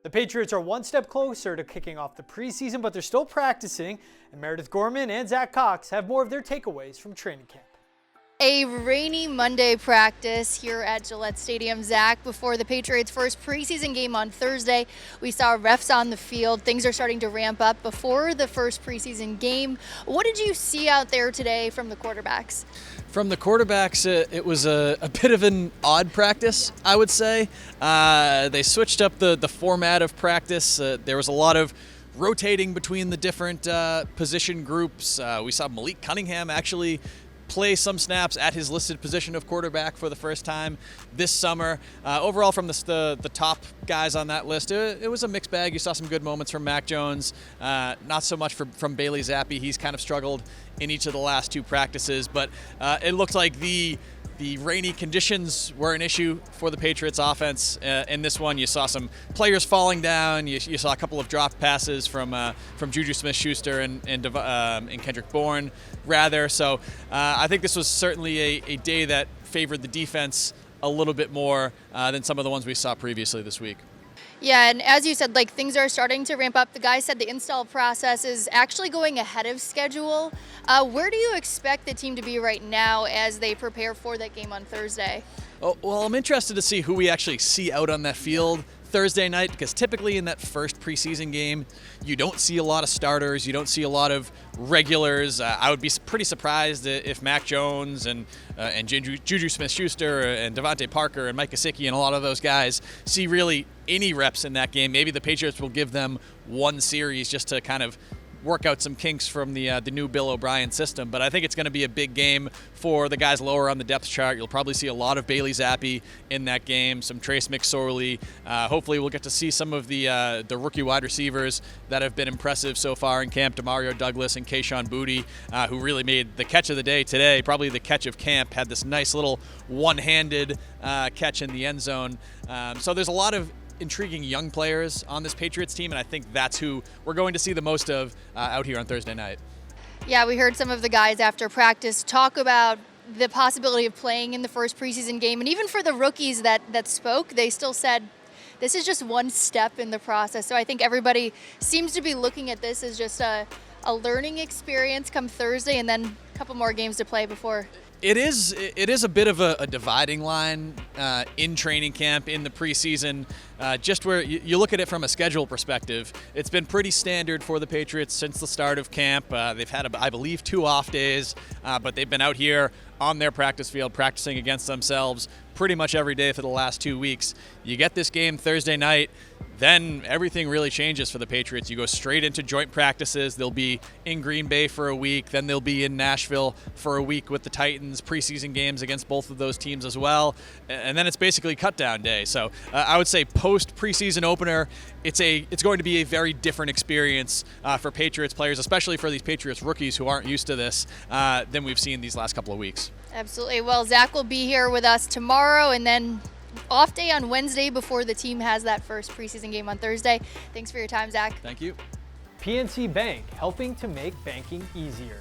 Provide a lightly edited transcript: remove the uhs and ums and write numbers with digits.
The Patriots are one step closer to kicking off the preseason, but they're still practicing, and Meredith Gorman and Zack have more of their takeaways from training camp. A rainy Monday practice here at Gillette Stadium, Zack, before the Patriots' first preseason game on Thursday. We saw refs on the field. Things are starting to ramp up before the first preseason game. What did you see out there today from the quarterbacks? From the quarterbacks, it was a bit of an odd practice, I would say. They switched up the format of practice. There was a lot of rotating between the different position groups. We saw Malik Cunningham actually play some snaps at his listed position of quarterback for the first time this summer. Overall, from the top guys on that list, it was a mixed bag. You saw some good moments from Mac Jones, not so much from Bailey Zappi. He's kind of struggled in each of the last two practices, but it looked like the rainy conditions were an issue for the Patriots offense. In this one, you saw some players falling down. You saw a couple of dropped passes from Juju Smith-Schuster and Kendrick Bourne, rather. So I think this was certainly a day that favored the defense a little bit more than some of the ones we saw previously this week. Yeah, and as you said, things are starting to ramp up. The guy said the install process is actually going ahead of schedule. Where do you expect the team to be right now as they prepare for that game on Thursday? Oh, well, I'm interested to see who we actually see out on that field Thursday night, because typically in that first preseason game, you don't see a lot of starters, you don't see a lot of regulars. I would be pretty surprised if Mac Jones and Juju Smith-Schuster and Devontae Parker and Mike Gesicki and a lot of those guys see really any reps in that game. Maybe the Patriots will give them one series just to kind of work out some kinks from the new Bill O'Brien system. But I think it's going to be a big game for the guys lower on the depth chart. You'll probably see a lot of Bailey Zappi in that game, some Trace McSorley. Hopefully we'll get to see some of the rookie wide receivers that have been impressive so far in camp, Demario Douglas and Kayshon Boutte, who really made the catch of the day today, probably the catch of camp, had this nice little one-handed catch in the end zone. So there's a lot of intriguing young players on this Patriots team, and I think that's who we're going to see the most of out here on Thursday night. Yeah, we heard some of the guys after practice talk about the possibility of playing in the first preseason game, and even for the rookies that spoke, they still said this is just one step in the process. So I think everybody seems to be looking at this as just a learning experience come Thursday, and then a couple more games to play before. It is a bit of a dividing line in training camp, in the preseason, just where you look at it from a schedule perspective. It's been pretty standard for the Patriots since the start of camp. They've had, I believe, 2 off days, but they've been out here on their practice field practicing against themselves pretty much every day for the last 2 weeks. You get this game Thursday night, then everything really changes for the Patriots. You go straight into joint practices. They'll be in Green Bay for a week, then they'll be in Nashville for a week with the Titans, preseason games against both of those teams as well, and then it's basically cut-down day. So I would say post-preseason opener, it's going to be a very different experience for Patriots players, especially for these Patriots rookies who aren't used to this, than we've seen these last couple of weeks. Absolutely. Well, Zack will be here with us tomorrow, and then off day on Wednesday before the team has that first preseason game on Thursday. Thanks for your time, Zack. Thank you. PNC Bank, helping to make banking easier.